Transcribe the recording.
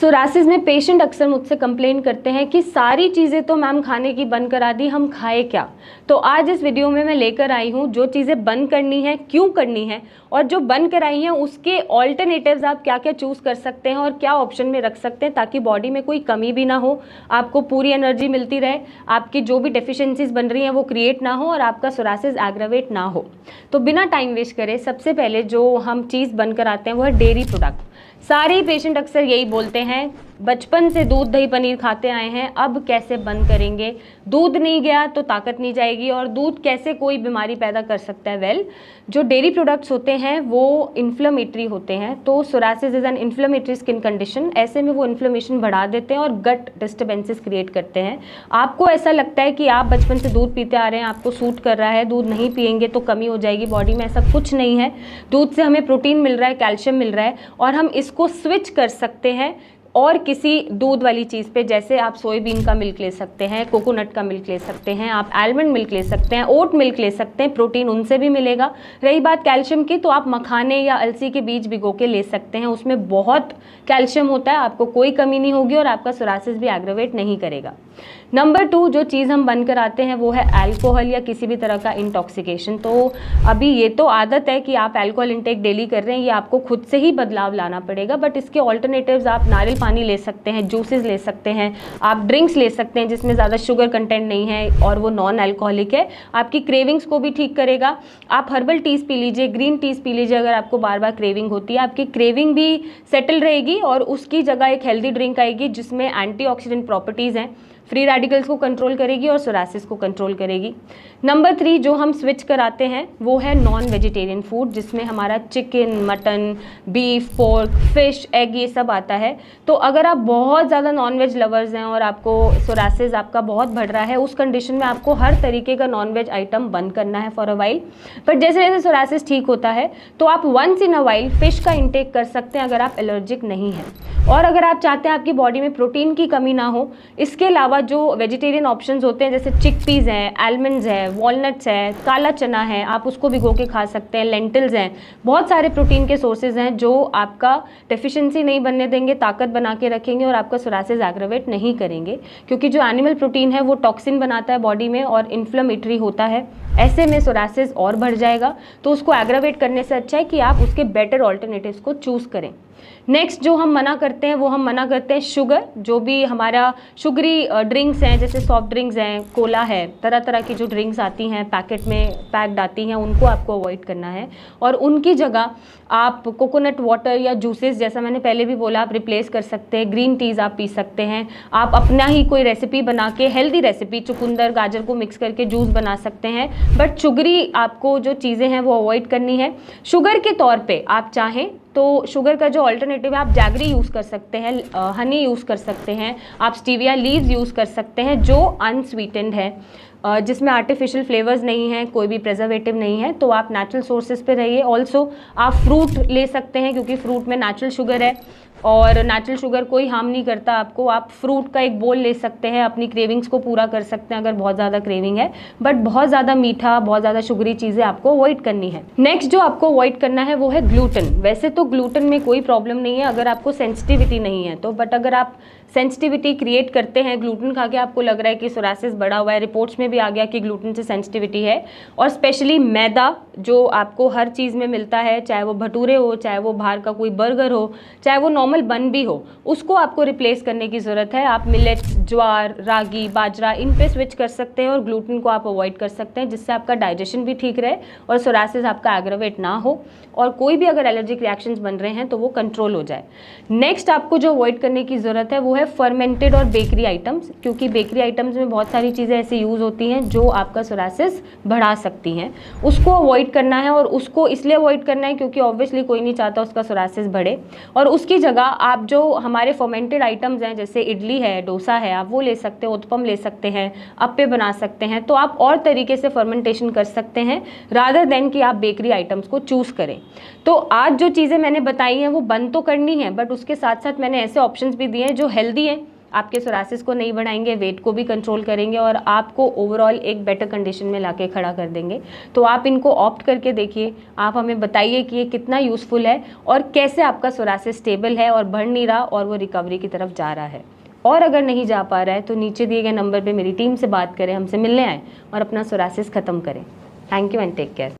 Psoriasis में patient अक्सर मुझसे कंप्लेन करते हैं कि सारी चीज़ें तो मैम खाने की बंद करा दी, हम खाए क्या। तो आज इस वीडियो में मैं लेकर आई हूँ जो चीज़ें बंद करनी है, क्यों करनी है, और जो बंद कराई हैं उसके ऑल्टरनेटिव्स आप क्या क्या चूज़ कर सकते हैं और क्या ऑप्शन में रख सकते हैं ताकि बॉडी में कोई कमी भी ना हो, आपको पूरी एनर्जी मिलती रहे, आपकी जो भी डेफिशिएंसीज बन रही हैं वो क्रिएट ना हो और आपका सोरासिस एग्रावेट ना हो। तो बिना टाइम वेस्ट करे सबसे पहले जो हम चीज़ बंद कराते हैं वो है डेयरी प्रोडक्ट। सारे पेशेंट अक्सर यही बोलते हैं, बचपन से दूध दही पनीर खाते आए हैं, अब कैसे बंद करेंगे, दूध नहीं गया तो ताकत नहीं जाएगी और दूध कैसे कोई बीमारी पैदा कर सकता है। वेल, जो डेयरी प्रोडक्ट्स होते हैं वो इन्फ्लेमेटरी होते हैं, तो psoriasis is an inflammatory skin condition. ऐसे में वो इन्फ्लेमेशन बढ़ा देते हैं और गट डिस्टर्बेंसेस क्रिएट करते हैं। आपको ऐसा लगता है कि आप बचपन से दूध पीते आ रहे हैं, आपको सूट कर रहा है, दूध नहीं पिएंगे तो कमी हो जाएगी बॉडी में, ऐसा कुछ नहीं है। दूध से हमें प्रोटीन मिल रहा है, कैल्शियम मिल रहा है और हम इसको स्विच कर सकते हैं और किसी दूध वाली चीज़ पे, जैसे आप सोयाबीन का मिल्क ले सकते हैं, कोकोनट का मिल्क ले सकते हैं, आप आलमंड मिल्क ले सकते हैं, ओट मिल्क ले सकते हैं, प्रोटीन उनसे भी मिलेगा। रही बात कैल्शियम की, तो आप मखाने या अलसी के बीज भिगो के ले सकते हैं, उसमें बहुत कैल्शियम होता है, आपको कोई कमी नहीं होगी और आपका सोरासिस भी एग्रावेट नहीं करेगा। नंबर 2 जो चीज़ हम बंद कराते हैं वो है अल्कोहल या किसी भी तरह का इंटॉक्सिकेशन। तो अभी ये तो आदत है कि आप अल्कोहल इंटेक डेली कर रहे हैं, ये आपको खुद से ही बदलाव लाना पड़ेगा, बट इसके ऑल्टरनेटिव्स आप नारियल पानी ले सकते हैं, जूसेस ले सकते हैं, आप ड्रिंक्स ले सकते हैं जिसमें ज़्यादा शुगर कंटेंट नहीं है और वो नॉन अल्कोहलिक है, आपकी क्रेविंग्स को भी ठीक करेगा। आप हर्बल टीज़ पी लीजिए, ग्रीन टीज़ पी लीजिए, अगर आपको बार बार क्रेविंग होती है, आपकी क्रेविंग भी सेटल रहेगी और उसकी जगह एक हेल्दी ड्रिंक आएगी जिसमें एंटीऑक्सीडेंट प्रॉपर्टीज़ हैं, फ्री रेडिकल्स को कंट्रोल करेगी और सोरासिस को कंट्रोल करेगी। नंबर 3 जो हम स्विच कराते हैं वो है नॉन वेजिटेरियन फूड, जिसमें हमारा chicken, mutton, beef, pork, fish, egg ये सब आता है। तो अगर आप बहुत ज़्यादा नॉन वेज लवर्स हैं और आपको सोरासिस आपका बहुत बढ़ रहा है, उस कंडीशन में आपको हर तरीके का नॉन वेज आइटम बंद करना है फॉर अ वाइल। बट जैसे जैसे सोरासिस ठीक होता है तो आप once in a while fish का इंटेक कर सकते हैं अगर आप एलर्जिक नहीं हैं, और अगर आप चाहते हैं आपकी बॉडी में प्रोटीन की कमी ना हो। इसके अलावा जो वेजिटेरियन ऑप्शंस होते हैं जैसे चिकपीज़ हैं, आलमंड्स हैं, वॉलनट्स है, काला चना है, आप उसको भिगो के खा सकते हैं, लेंटिल्स हैं, बहुत सारे प्रोटीन के सोर्सेज हैं जो आपका डेफिशिएंसी नहीं बनने देंगे, ताकत बना के रखेंगे और आपका सोरासिस एग्रावेट नहीं करेंगे, क्योंकि जो एनिमल प्रोटीन है वो टॉक्सिन बनाता है बॉडी में और इन्फ्लेमेटरी होता है। ऐसे में सोरासिस और बढ़ जाएगा, तो उसको एग्रावेट करने से अच्छा है कि आप उसके बेटर ऑल्टरनेटिव्स को चूज़ करें। नेक्स्ट जो हम मना करते हैं वो हम मना करते हैं शुगर। जो भी हमारा शुगरी ड्रिंक्स हैं जैसे सॉफ्ट ड्रिंक्स हैं, कोला है, तरह तरह की जो ड्रिंक्स आती हैं पैकेट में पैक्ड आती हैं, उनको आपको अवॉइड करना है और उनकी जगह आप कोकोनट वाटर या जूसेस, जैसा मैंने पहले भी बोला, आप रिप्लेस कर सकते हैं। ग्रीन टीज़ आप पी सकते हैं, आप अपना ही कोई रेसिपी बना के, हेल्दी रेसिपी, चुकंदर गाजर को मिक्स करके जूस बना सकते हैं, बट शुगरी आपको जो चीज़ें हैं वो अवॉइड करनी है। शुगर के तौर पे आप चाहें तो शुगर का जो ऑल्टरनेटिव है आप जैगरी यूज़ कर सकते हैं, हनी यूज़ कर सकते हैं, आप स्टीविया लीव्स यूज़ कर सकते हैं जो अनस्वीटेंड है, जिसमें आर्टिफिशियल फ्लेवर्स नहीं है, कोई भी प्रिजर्वेटिव नहीं है, तो आप नेचुरल सोर्सेज पे रहिए। ऑल्सो आप फ्रूट ले सकते हैं क्योंकि फ्रूट में नेचुरल शुगर है और नेचुरल शुगर कोई हार्म नहीं करता आपको। आप फ्रूट का एक बोल ले सकते हैं, अपनी क्रेविंग्स को पूरा कर सकते हैं अगर बहुत ज़्यादा क्रेविंग है, बट बहुत ज़्यादा मीठा, बहुत ज़्यादा शुगरी चीज़ें आपको अवॉइड करनी है। नेक्स्ट जो आपको अवॉइड करना है वो है ग्लूटेन। वैसे तो ग्लूटेन में कोई प्रॉब्लम नहीं है अगर आपको सेंसिटिविटी नहीं है तो, बट अगर आप सेंसिटिविटी क्रिएट करते हैं ग्लूटेन खा के, आपको लग रहा है कि सोरासिस बढ़ा हुआ है, रिपोर्ट्स में भी आ गया कि ग्लूटेन से सेंसिटिविटी है, और स्पेशली मैदा जो आपको हर चीज़ में मिलता है, चाहे वो भटूरे हो, चाहे वो बाहर का कोई बर्गर हो, चाहे वो नॉर्मल बन भी हो, उसको आपको रिप्लेस करने की ज़रूरत है। आप मिलेट्स, ज्वार, रागी, बाजरा, इन पे स्विच कर सकते हैं और ग्लूटेन को आप अवॉइड कर सकते हैं, जिससे आपका डाइजेशन भी ठीक रहे और सोरासिस आपका एग्रावेट ना हो और कोई भी अगर एलर्जिक रिएक्शंस बन रहे हैं तो वो कंट्रोल हो जाए। नेक्स्ट आपको जो अवॉइड करने की ज़रूरत है वो है फर्मेंटेड और बेकरी आइटम्स, क्योंकि बेकरी आइटम्स में बहुत सारी चीज़ें ऐसे यूज़ होती हैं जो आपका सोरासिस बढ़ा सकती हैं, उसको अवॉइड करना है। और उसको इसलिए अवॉइड करना है क्योंकि ऑब्वियसली कोई नहीं चाहता उसका सोरासिस बढ़े, और उसकी जगह आप जो हमारे फर्मेंटेड आइटम्स हैं जैसे इडली है, डोसा है, आप वो ले सकते हैं, उत्पम ले सकते हैं, अप्पे बना सकते हैं, तो आप और तरीके से फर्मेंटेशन कर सकते हैं रादर देन कि आप बेकरी आइटम्स को चूज़ करें। तो आज जो चीज़ें मैंने बताई हैं वो बंद तो करनी है, बट उसके साथ साथ मैंने ऐसे ऑप्शंस भी दिए हैं जो हेल्दी हैं, आपके सोरासिस को नहीं बढ़ाएंगे, वेट को भी कंट्रोल करेंगे और आपको ओवरऑल एक बेटर कंडीशन में लाके खड़ा कर देंगे। तो आप इनको ऑप्ट करके देखिए, आप हमें बताइए कि ये कितना यूज़फुल है और कैसे आपका सोरासिस स्टेबल है और बढ़ नहीं रहा और वो रिकवरी की तरफ जा रहा है। और अगर नहीं जा पा रहा है तो नीचे दिए गए नंबर पे मेरी टीम से बात करें, हमसे मिलने आएँ और अपना सोरासिस ख़त्म करें। Thank you and take care.